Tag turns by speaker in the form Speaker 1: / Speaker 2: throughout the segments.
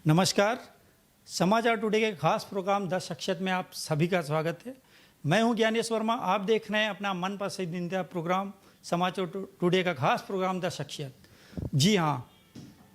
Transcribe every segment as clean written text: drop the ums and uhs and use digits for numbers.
Speaker 1: नमस्कार। समाचार टुडे के खास प्रोग्राम 10 शख्सियत में आप सभी का स्वागत है। मैं हूं ज्ञानेश वर्मा। आप देख रहे हैं अपना मन पसंदीदा प्रोग्राम समाचार टुडे का खास प्रोग्राम 10 शख्सियत। जी हां,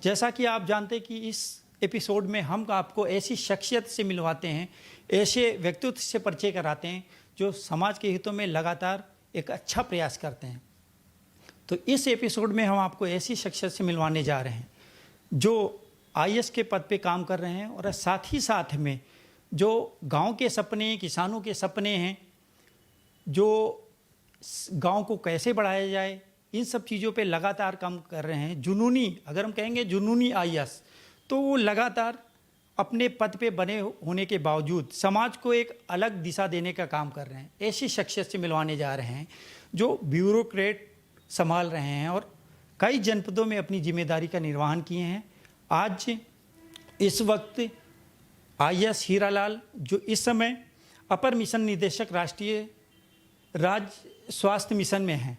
Speaker 1: जैसा कि आप जानते हैं कि इस एपिसोड में हम आपको ऐसी शख्सियत से मिलवाते हैं, ऐसे व्यक्तित्व से परिचय कराते हैं जो समाज के हितों में लगातार एक अच्छा प्रयास करते हैं। तो इस एपिसोड में हम आपको ऐसी शख्सियत से मिलवाने जा रहे हैं जो आईएएस के पद पे काम कर रहे हैं और साथ ही साथ में जो गांव के सपने, किसानों के सपने हैं, जो गांव को कैसे बढ़ाया जाए, इन सब चीज़ों पे लगातार काम कर रहे हैं। जुनूनी, अगर हम कहेंगे जुनूनी आईएएस, तो वो लगातार अपने पद पे बने होने के बावजूद समाज को एक अलग दिशा देने का काम कर रहे हैं। ऐसी शख्सियत से मिलवाने जा रहे हैं जो ब्यूरोक्रेट संभाल रहे हैं और कई जनपदों में अपनी जिम्मेदारी का निर्वहन किए हैं। आज इस वक्त आईएएस हीरालाल, जो इस समय अपर मिशन निदेशक राष्ट्रीय राज्य स्वास्थ्य मिशन में हैं,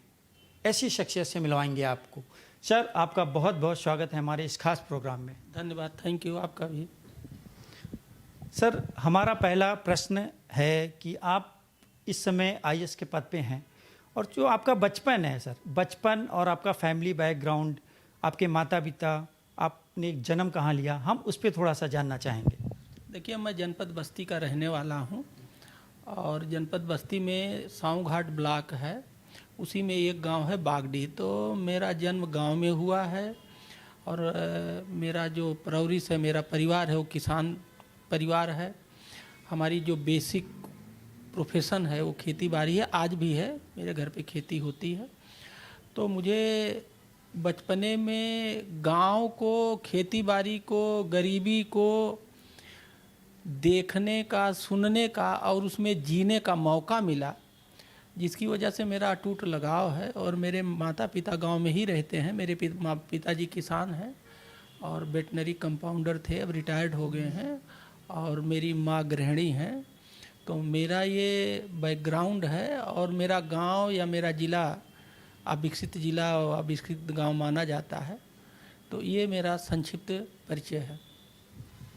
Speaker 1: ऐसी शख्सियत से मिलवाएंगे आपको। सर, आपका बहुत बहुत स्वागत है हमारे इस खास प्रोग्राम में।
Speaker 2: धन्यवाद। Thank you. आपका भी।
Speaker 1: सर, हमारा पहला प्रश्न है कि आप इस समय आईएएस के पद पे हैं और जो आपका बचपन है सर, बचपन और आपका फैमिली बैकग्राउंड, आपके माता पिता, आपने जन्म कहाँ लिया, हम उस पर थोड़ा सा जानना चाहेंगे।
Speaker 2: देखिए, मैं जनपद बस्ती का रहने वाला हूं और जनपद बस्ती में साऊं घाट ब्लॉक है, उसी में एक गांव है बागडी। तो मेरा जन्म गांव में हुआ है और मेरा जो परवरिश है, मेरा परिवार है वो किसान परिवार है। हमारी जो बेसिक प्रोफेशन है वो खेती बाड़ी है, आज भी है, मेरे घर पे खेती होती है। तो मुझे बचपने में गांव को, खेती बाड़ी को, गरीबी को देखने का, सुनने का और उसमें जीने का मौका मिला, जिसकी वजह से मेरा अटूट लगाव है। और मेरे माता पिता गांव में ही रहते हैं। मेरे पिताजी किसान हैं और वेटनरी कंपाउंडर थे, अब रिटायर्ड हो गए हैं, और मेरी माँ गृहिणी हैं। तो मेरा ये बैकग्राउंड है और मेरा गांव या मेरा ज़िला अविकसित जिला और अविकसित गांव माना जाता है। तो ये मेरा संक्षिप्त परिचय है।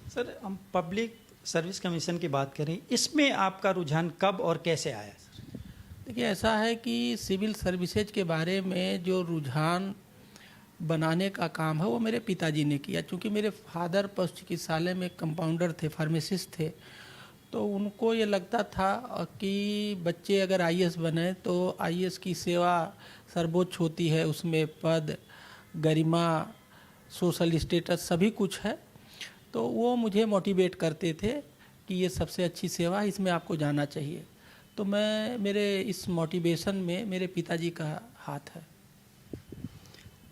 Speaker 1: सर, हम पब्लिक सर्विस कमीशन की बात करें, इसमें आपका रुझान कब और कैसे आया सर?
Speaker 2: देखिए, ऐसा है कि सिविल सर्विसेज के बारे में जो रुझान बनाने का काम है वो मेरे पिताजी ने किया। चूँकि मेरे फादर पशु चिकित्सालय में कंपाउंडर थे, फार्मासिस्ट थे, तो उनको ये लगता था कि बच्चे अगर आईएएस बने तो आईएएस की सेवा सर्वोच्च होती है, उसमें पद, गरिमा, सोशल स्टेटस सभी कुछ है। तो वो मुझे मोटिवेट करते थे कि ये सबसे अच्छी सेवा है, इसमें आपको जाना चाहिए। तो मेरे इस मोटिवेशन में मेरे पिताजी का हाथ है।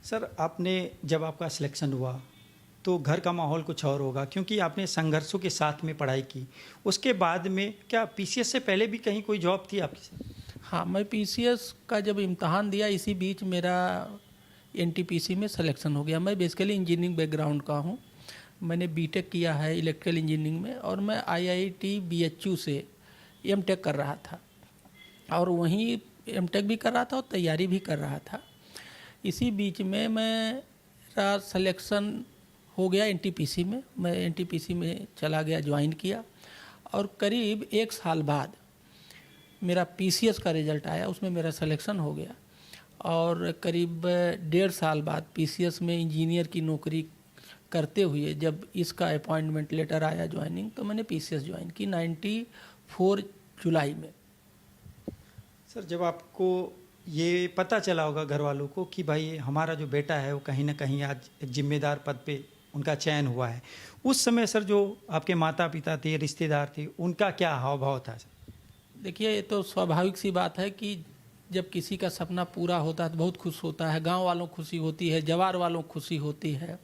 Speaker 1: सर, आपने जब आपका सिलेक्शन हुआ तो घर का माहौल कुछ और होगा, क्योंकि आपने संघर्षों के साथ में पढ़ाई की। उसके बाद में क्या पीसीएस से पहले भी कहीं कोई जॉब थी आपकी?
Speaker 2: हाँ, मैं पीसीएस का जब इम्तहान दिया, इसी बीच मेरा एनटीपीसी में सिलेक्शन हो गया। मैं बेसिकली इंजीनियरिंग बैकग्राउंड का हूँ। मैंने बीटेक किया है इलेक्ट्रिकल इंजीनियरिंग में और मैं आईआईटी बीएचयू से एमटेक कर रहा था और वहीं एमटेक भी कर रहा था और तैयारी भी कर रहा था। इसी बीच में मेरा सिलेक्शन हो गया एनटीपीसी में। मैं एनटीपीसी में चला गया, ज्वाइन किया और करीब 1 साल बाद मेरा पीसीएस का रिज़ल्ट आया, उसमें मेरा सिलेक्शन हो गया। और करीब 1.5 साल बाद पीसीएस में इंजीनियर की नौकरी करते हुए जब इसका अपॉइंटमेंट लेटर आया ज्वाइनिंग, तो मैंने पीसीएस ज्वाइन की 94 जुलाई में।
Speaker 1: सर, जब आपको ये पता चला होगा घर वालों को कि भाई हमारा जो बेटा है वो कहीं ना कहीं आज एक जिम्मेदार पद पे उनका चयन हुआ है, उस समय सर जो आपके माता पिता थे, रिश्तेदार थे, उनका क्या हाव भाव था सर?
Speaker 2: देखिए, ये तो स्वाभाविक सी बात है कि जब किसी का सपना पूरा होता है तो बहुत खुश होता है। गांव वालों को खुशी होती है, जवार वालों को खुशी होती है,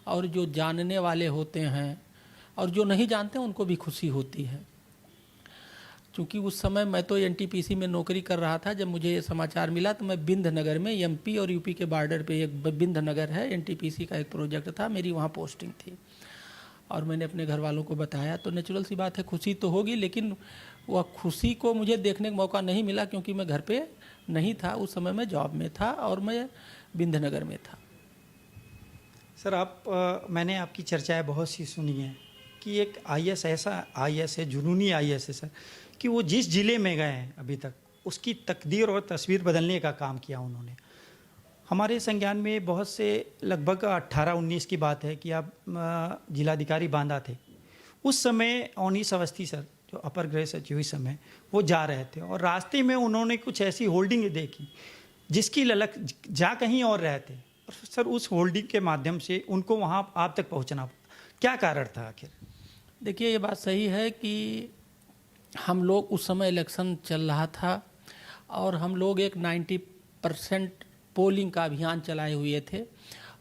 Speaker 2: और जो जानने वाले होते हैं और जो नहीं जानते हैं उनको भी खुशी होती है। क्योंकि उस समय मैं तो एनटीपीसी में नौकरी कर रहा था। जब मुझे ये समाचार मिला तो मैं बिंधनगर में, एमपी और यूपी के बॉर्डर पे एक बिंधनगर है, एनटीपीसी का एक प्रोजेक्ट था, मेरी वहाँ पोस्टिंग थी। और मैंने अपने घर वालों को बताया तो नेचुरल सी बात है, खुशी तो होगी, लेकिन वह खुशी को मुझे देखने का मौका नहीं मिला क्योंकि मैं घर पे नहीं था। उस समय मैं जॉब में था और मैं बिंधनगर में था।
Speaker 1: सर मैंने आपकी चर्चाएं बहुत सी सुनी हैं कि एक आईएएस ऐसा आईएएस है, जुनूनी आईएएस है सर, कि वो जिस जिले में गए हैं अभी तक उसकी तकदीर और तस्वीर बदलने का काम किया उन्होंने। हमारे संज्ञान में बहुत से लगभग 18-19 की बात है कि आप जिलाधिकारी बांदा थे। उस समय अवनीश अवस्थी सर जो अपर गृह सचिव इस समय वो जा रहे थे और रास्ते में उन्होंने कुछ ऐसी होल्डिंग देखी जिसकी ललक जा कहीं और रहे थे और सर उस होल्डिंग के माध्यम से उनको वहाँ आप तक पहुँचना पड़ा। क्या कारण था आखिर?
Speaker 2: देखिए, ये बात सही है कि हम लोग उस समय इलेक्शन चल रहा था और हम लोग एक 90% पोलिंग का अभियान चलाए हुए थे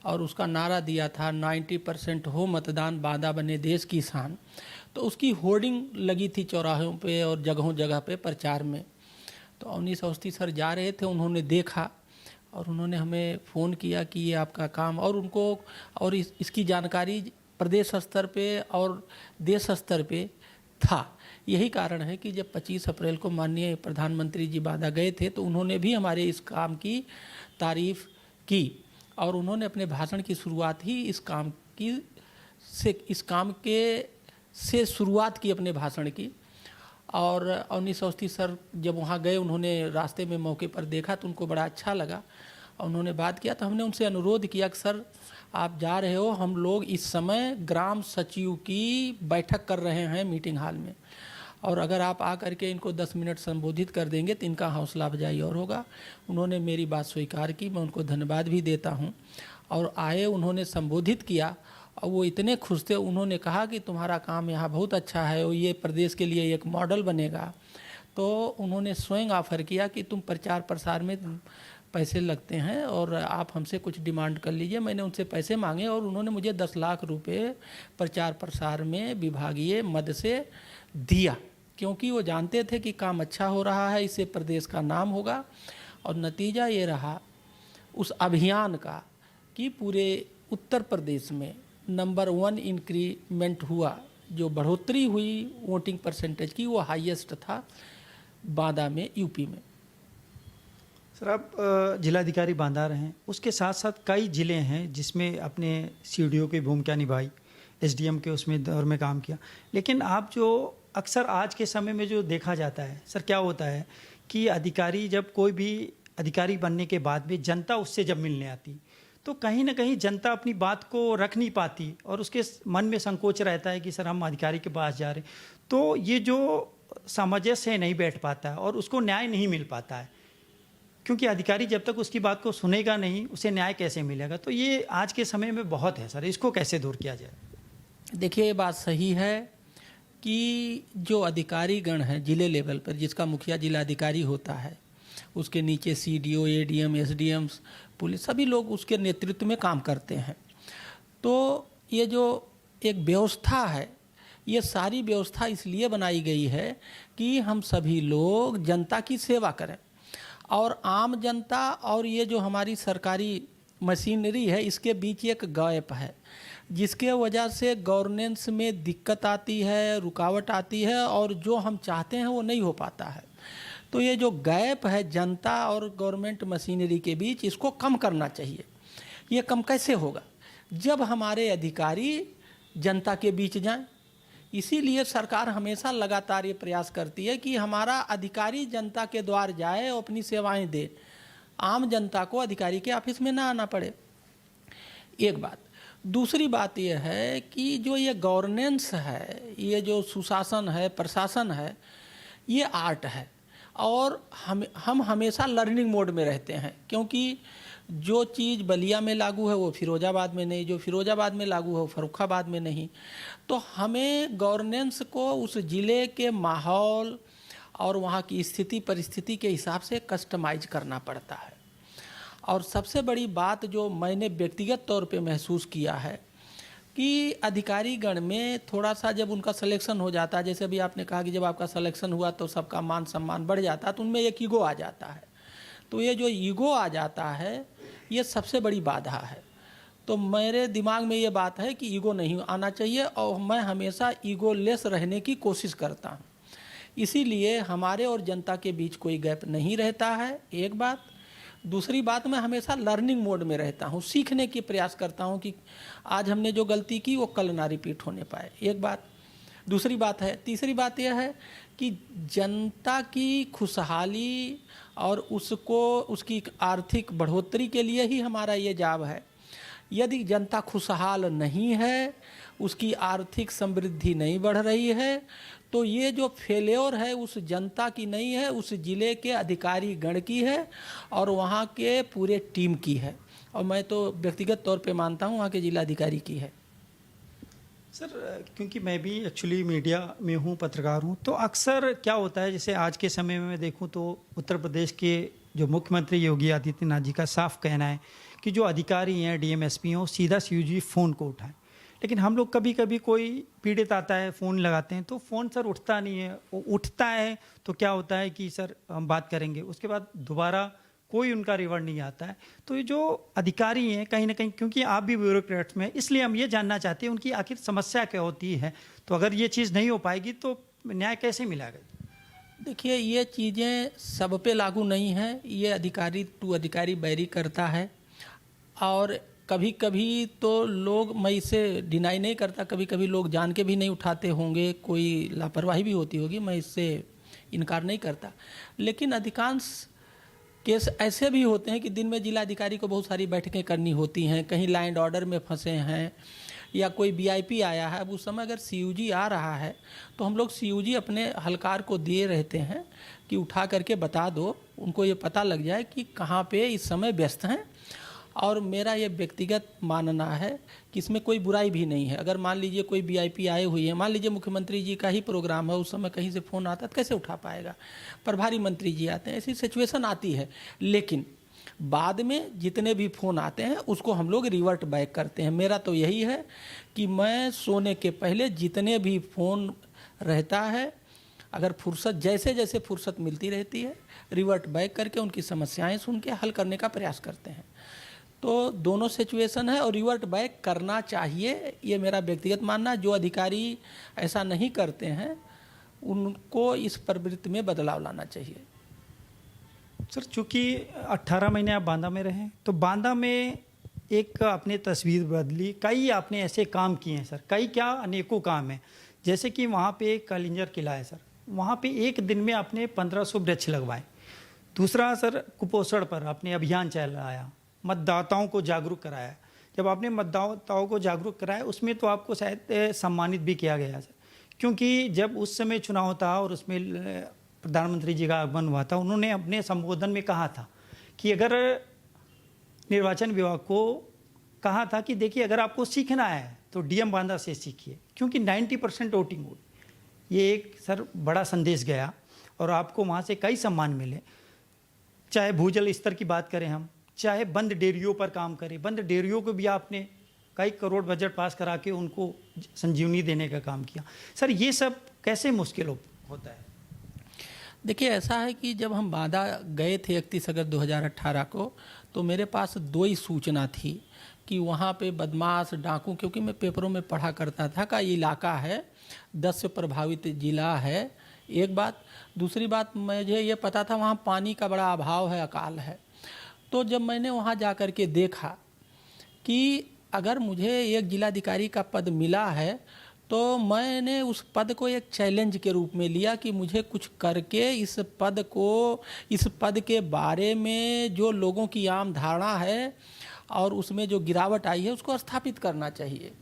Speaker 2: और उसका नारा दिया था 90% हो मतदान, बांदा बने देश की शान। तो उसकी होर्डिंग लगी थी चौराहों पे और जगहों जगह पे प्रचार में। तो अवनीश अवस्थी सर जा रहे थे, उन्होंने देखा और उन्होंने हमें फ़ोन किया कि ये आपका काम, और उनको और इसकी जानकारी प्रदेश स्तर पे और देश स्तर पे था। यही कारण है कि जब 25 अप्रैल को माननीय प्रधानमंत्री जी बांदा गए थे तो उन्होंने भी हमारे इस काम की तारीफ़ की और उन्होंने अपने भाषण की शुरुआत ही इस काम से शुरुआत की अपने भाषण की। और अवनीश अवस्थी सर जब वहाँ गए, उन्होंने रास्ते में मौके पर देखा तो उनको बड़ा अच्छा लगा और उन्होंने बात किया। तो हमने उनसे अनुरोध किया कि सर आप जा रहे हो, हम लोग इस समय ग्राम सचिव की बैठक कर रहे हैं मीटिंग हॉल में, और अगर आप आकर के इनको 10 मिनट संबोधित कर देंगे तो इनका हौसला अफजाई और होगा। उन्होंने मेरी बात स्वीकार की, मैं उनको धन्यवाद भी देता हूँ। और आए, उन्होंने संबोधित किया और वो इतने खुश थे। उन्होंने कहा कि तुम्हारा काम यहाँ बहुत अच्छा है और ये प्रदेश के लिए एक मॉडल बनेगा। तो उन्होंने स्वयं ऑफर किया कि तुम प्रचार प्रसार में पैसे लगते हैं और आप हमसे कुछ डिमांड कर लीजिए। मैंने उनसे पैसे मांगे और उन्होंने मुझे 10 लाख रुपए प्रचार प्रसार में विभागीय मद से दिया, क्योंकि वो जानते थे कि काम अच्छा हो रहा है, इससे प्रदेश का नाम होगा। और नतीजा ये रहा उस अभियान का कि पूरे उत्तर प्रदेश में नंबर 1 इंक्रीमेंट हुआ, जो बढ़ोतरी हुई वोटिंग परसेंटेज की, वो हाईएस्ट था बांदा में, यूपी में।
Speaker 1: सर आप जिलाधिकारी बांदा रहे हैं, उसके साथ साथ कई ज़िले हैं जिसमें अपने सीडीओ की भूमिका निभाई, एसडीएम के उसमें दौर में काम किया। लेकिन आप जो अक्सर आज के समय में जो देखा जाता है सर, क्या होता है कि अधिकारी जब कोई भी अधिकारी बनने के बाद भी जनता उससे जब मिलने आती तो कहीं ना कहीं जनता अपनी बात को रख नहीं पाती और उसके मन में संकोच रहता है कि सर हम अधिकारी के पास जा रहे हैं, तो ये जो सामंजस्य नहीं बैठ पाता है और उसको न्याय नहीं मिल पाता है, क्योंकि अधिकारी जब तक उसकी बात को सुनेगा नहीं उसे न्याय कैसे मिलेगा। तो ये आज के समय में बहुत है सर, इसको कैसे दूर किया जाए?
Speaker 2: देखिए, ये बात सही है कि जो अधिकारी गण है जिले लेवल पर, जिसका मुखिया जिलाधिकारी होता है, उसके नीचे सीडीओ, एडीएम, एसडीएम्स, पुलिस, सभी लोग उसके नेतृत्व में काम करते हैं। तो ये जो एक व्यवस्था है, ये सारी व्यवस्था इसलिए बनाई गई है कि हम सभी लोग जनता की सेवा करें, और आम जनता और ये जो हमारी सरकारी मशीनरी है इसके बीच एक गैप है, जिसके वजह से गवर्नेंस में दिक्कत आती है, रुकावट आती है और जो हम चाहते हैं वो नहीं हो पाता है। तो ये जो गैप है जनता और गवर्नमेंट मशीनरी के बीच, इसको कम करना चाहिए। ये कम कैसे होगा? जब हमारे अधिकारी जनता के बीच जाएं। इसीलिए सरकार हमेशा लगातार ये प्रयास करती है कि हमारा अधिकारी जनता के द्वार जाए और अपनी सेवाएं दे, आम जनता को अधिकारी के ऑफिस में ना आना पड़े। एक बात। दूसरी बात यह है कि जो ये गवर्नेंस है, ये जो सुशासन है, प्रशासन है, ये आर्ट है और हम हमेशा लर्निंग मोड में रहते हैं, क्योंकि जो चीज़ बलिया में लागू है वो फिरोजाबाद में नहीं, जो फिरोजाबाद में लागू है वो फर्रुखाबाद में नहीं। तो हमें गवर्नेंस को उस ज़िले के माहौल और वहाँ की स्थिति परिस्थिति के हिसाब से कस्टमाइज करना पड़ता है। और सबसे बड़ी बात जो मैंने व्यक्तिगत तौर पे महसूस किया है कि अधिकारी गण में थोड़ा सा जब उनका सिलेक्शन हो जाता है, जैसे अभी आपने कहा कि जब आपका सिलेक्शन हुआ तो सबका मान सम्मान बढ़ जाता है, तो उनमें एक ईगो आ जाता है। तो ये जो ईगो आ जाता है ये सबसे बड़ी बाधा है। तो मेरे दिमाग में ये बात है कि ईगो नहीं आना चाहिए और मैं हमेशा ईगो लेस रहने की कोशिश करता हूँ। इसीलिए हमारे और जनता के बीच कोई गैप नहीं रहता है, एक बात। दूसरी बात, मैं हमेशा लर्निंग मोड में रहता हूँ, सीखने की प्रयास करता हूँ कि आज हमने जो गलती की वो कल ना रिपीट होने पाए, एक बात। दूसरी बात है, तीसरी बात यह है कि जनता की खुशहाली और उसको उसकी आर्थिक बढ़ोतरी के लिए ही हमारा ये जॉब है। यदि जनता खुशहाल नहीं है, उसकी आर्थिक समृद्धि नहीं बढ़ रही है, तो ये जो फेल्योर है उस जनता की नहीं है, उस ज़िले के अधिकारी गण की है और वहाँ के पूरे टीम की है, और मैं तो व्यक्तिगत तौर पे मानता हूँ वहाँ के जिलाधिकारी की है।
Speaker 1: सर, क्योंकि मैं भी एक्चुअली मीडिया में हूँ, पत्रकार हूँ, तो अक्सर क्या होता है, जैसे आज के समय में मैं देखूँ तो उत्तर प्रदेश के जो मुख्यमंत्री योगी आदित्यनाथ जी का साफ कहना है कि जो अधिकारी हैं, डीएम एसपी हैं, वो सीधा सीयूजी फ़ोन को उठाएं। लेकिन हम लोग कभी कभी कोई पीड़ित आता है, फ़ोन लगाते हैं तो फ़ोन सर उठता नहीं है, वो उठता है तो क्या होता है कि सर हम बात करेंगे, उसके बाद दोबारा कोई उनका रिवर्ट नहीं आता है। तो ये जो अधिकारी हैं कहीं ना कहीं, क्योंकि आप भी ब्यूरोक्रेट्स में, इसलिए हम ये जानना चाहते हैं उनकी आखिर समस्या क्या होती है। तो अगर ये चीज़ नहीं हो पाएगी तो न्याय कैसे मिलेगा?
Speaker 2: देखिए, ये चीज़ें सब पे लागू नहीं हैं, ये अधिकारी टू अधिकारी वैरी करता है, और कभी कभी तो लोग, मैं इसे डिनाई नहीं करता, कभी कभी लोग जान के भी नहीं उठाते होंगे, कोई लापरवाही भी होती होगी, मैं इससे इनकार नहीं करता। लेकिन अधिकांश केस ऐसे भी होते हैं कि दिन में जिलाधिकारी को बहुत सारी बैठकें करनी होती हैं, कहीं लैंड एंड ऑर्डर में फंसे हैं या कोई वीआईपी आया है। अब उस समय अगर सीयूजी आ रहा है तो हम लोग सीयूजी अपने हलकार को दिए रहते हैं कि उठा करके बता दो, उनको ये पता लग जाए कि कहाँ पे इस समय व्यस्त हैं। और मेरा ये व्यक्तिगत मानना है कि इसमें कोई बुराई भी नहीं है। अगर मान लीजिए कोई वीआईपी आए हुए हैं, मान लीजिए मुख्यमंत्री जी का ही प्रोग्राम है, उस समय कहीं से फ़ोन आता है तो कैसे उठा पाएगा, प्रभारी मंत्री जी आते हैं, ऐसी सिचुएशन आती है। लेकिन बाद में जितने भी फ़ोन आते हैं उसको हम लोग रिवर्ट बैक करते हैं। मेरा तो यही है कि मैं सोने के पहले जितने भी फ़ोन रहता है, अगर फुर्सत, जैसे जैसे फुर्सत मिलती रहती है, रिवर्ट बैक करके उनकी समस्याएं सुन के हल करने का प्रयास करते हैं। तो दोनों सिचुएशन है और रिवर्ट बैक करना चाहिए, ये मेरा व्यक्तिगत मानना। जो अधिकारी ऐसा नहीं करते हैं उनको इस प्रवृत्ति में बदलाव लाना चाहिए।
Speaker 1: सर, चूँकि 18 महीने आप बांदा में रहे, तो बांदा में एक आपने तस्वीर बदली, कई आपने ऐसे काम किए हैं सर, कई क्या अनेकों काम हैं। जैसे कि वहाँ पे एक कलिंजर किला है सर, वहाँ पे एक दिन में आपने 1500 वृक्ष लगवाए। दूसरा सर, कुपोषण पर आपने अभियान चलाया, मतदाताओं को जागरूक कराया। जब आपने मतदाताओं को जागरूक कराया उसमें तो आपको शायद सम्मानित भी किया गया सर, क्योंकि जब उस समय चुनाव था और उसमें प्रधानमंत्री जी का आगमन हुआ था, उन्होंने अपने संबोधन में कहा था कि अगर निर्वाचन विभाग को कहा था कि देखिए अगर आपको सीखना है तो डीएम बांदा से सीखिए, क्योंकि 90% वोटिंग हुई। ये एक सर बड़ा संदेश गया और आपको वहाँ से कई सम्मान मिले। चाहे भूजल स्तर की बात करें हम, चाहे बंद डेयरियों पर काम करें, बंद डेयरियों को भी आपने कई करोड़ बजट पास करा के उनको संजीवनी देने का काम किया। सर, ये सब कैसे मुश्किल होता है?
Speaker 2: देखिए, ऐसा है कि जब हम बांदा गए थे 31 अगस्त 2018 को, तो मेरे पास दो ही सूचना थी कि वहाँ पे बदमाश, डाकू, क्योंकि मैं पेपरों में पढ़ा करता था का इलाका है, 10 से प्रभावित जिला है, एक बात। दूसरी बात, मुझे ये पता था वहाँ पानी का बड़ा अभाव है, अकाल है। तो जब मैंने वहाँ जा कर के देखा कि अगर मुझे एक जिलाधिकारी का पद मिला है तो मैंने उस पद को एक चैलेंज के रूप में लिया कि मुझे कुछ करके इस पद के बारे में जो लोगों की आम धारणा है और उसमें जो गिरावट आई है उसको स्थापित करना चाहिए।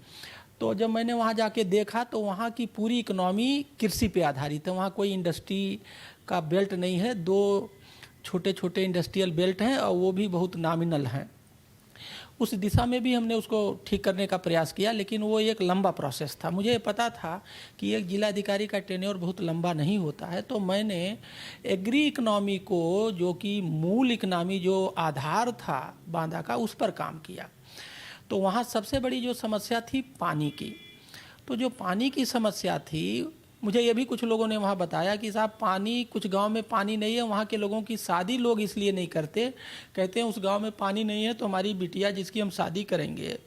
Speaker 2: तो जब मैंने वहाँ जाके देखा तो वहाँ की पूरी इकोनॉमी कृषि पे आधारित है, वहाँ कोई इंडस्ट्री का बेल्ट नहीं है, 2 छोटे छोटे इंडस्ट्रियल बेल्ट हैं और वो भी बहुत नॉमिनल हैं। उस दिशा में भी हमने उसको ठीक करने का प्रयास किया, लेकिन वो एक लंबा प्रोसेस था। मुझे पता था कि एक जिलाधिकारी का टेन्योर बहुत लंबा नहीं होता है, तो मैंने एग्री इकनॉमी को, जो कि मूल इकनॉमी जो आधार था बांदा का, उस पर काम किया। तो वहाँ सबसे बड़ी जो समस्या थी पानी की, तो जो पानी की समस्या थी, मुझे ये भी कुछ लोगों ने वहाँ बताया कि साहब पानी, कुछ गांव में पानी नहीं है, वहाँ के लोगों की शादी लोग इसलिए नहीं करते, कहते हैं उस गांव में पानी नहीं है तो हमारी बिटिया जिसकी हम शादी करेंगे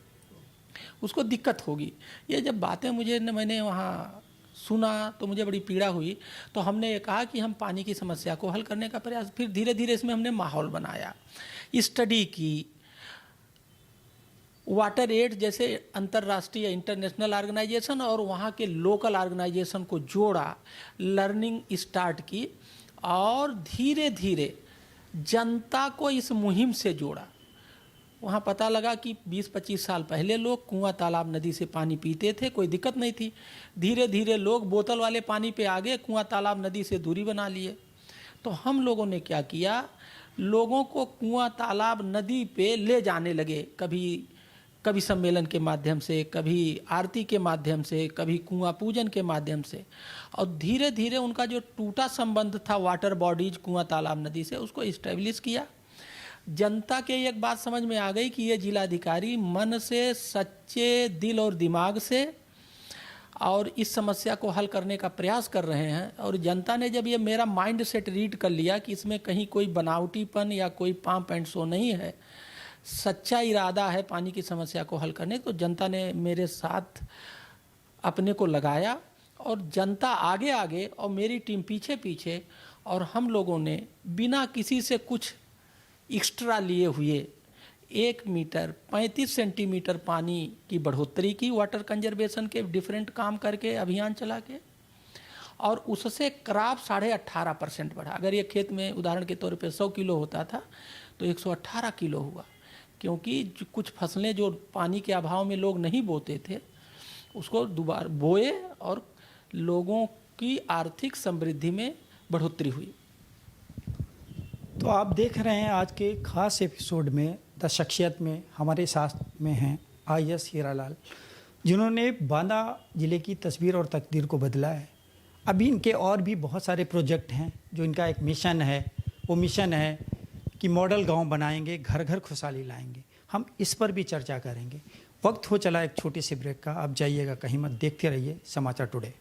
Speaker 2: उसको दिक्कत होगी। ये जब बातें मैंने वहाँ सुना तो मुझे बड़ी पीड़ा हुई। तो हमने ये कहा कि हम पानी की समस्या को हल करने का प्रयास, फिर धीरे धीरे इसमें हमने माहौल बनाया, स्टडी की, वाटर एड जैसे अंतर्राष्ट्रीय इंटरनेशनल ऑर्गेनाइजेशन और वहाँ के लोकल ऑर्गेनाइजेशन को जोड़ा, लर्निंग स्टार्ट की और धीरे धीरे जनता को इस मुहिम से जोड़ा। वहाँ पता लगा कि 20-25 साल पहले लोग कुआं, तालाब, नदी से पानी पीते थे, कोई दिक्कत नहीं थी। धीरे धीरे लोग बोतल वाले पानी पे आ गए, कुआं, तालाब, नदी से दूरी बना लिए। तो हम लोगों ने क्या किया, लोगों को कुआं, तालाब, नदी पे ले जाने लगे, कभी सम्मेलन के माध्यम से, कभी आरती के माध्यम से, कभी कुआं पूजन के माध्यम से। और धीरे धीरे उनका जो टूटा संबंध था वाटर बॉडीज, कुआं, तालाब, नदी से, उसको इस्टेब्लिश किया। जनता के एक बात समझ में आ गई कि ये जिलाधिकारी मन से, सच्चे दिल और दिमाग से और इस समस्या को हल करने का प्रयास कर रहे हैं। और जनता ने जब ये मेरा माइंड सेट रीड कर लिया कि इसमें कहीं कोई बनावटीपन या कोई पाम्प एंड शो नहीं है, सच्चा इरादा है पानी की समस्या को हल करने, तो जनता ने मेरे साथ अपने को लगाया और जनता आगे आगे और मेरी टीम पीछे पीछे। और हम लोगों ने बिना किसी से कुछ एक्स्ट्रा लिए हुए 1 मीटर 35 सेंटीमीटर पानी की बढ़ोतरी की, वाटर कंजर्वेशन के डिफरेंट काम करके, अभियान चला के, और उससे क्रॉप 18.5% बढ़ा। अगर ये खेत में उदाहरण के तौर पे 100 किलो होता था तो 118 किलो हुआ, क्योंकि कुछ फसलें जो पानी के अभाव में लोग नहीं बोते थे उसको दोबारा बोए और लोगों की आर्थिक समृद्धि में बढ़ोतरी हुई।
Speaker 1: तो आप देख रहे हैं आज के खास एपिसोड में द शख्सियत में हमारे साथ में हैं IAS हीरालाल, जिन्होंने बांदा ज़िले की तस्वीर और तकदीर को बदला है। अभी इनके और भी बहुत सारे प्रोजेक्ट हैं जो इनका एक मिशन है। वो मिशन है कि मॉडल गांव बनाएंगे, घर घर खुशहाली लाएंगे। हम इस पर भी चर्चा करेंगे। वक्त हो चला एक छोटी सी ब्रेक का, आप जाइएगा कहीं मत, देखते रहिए समाचार टुडे।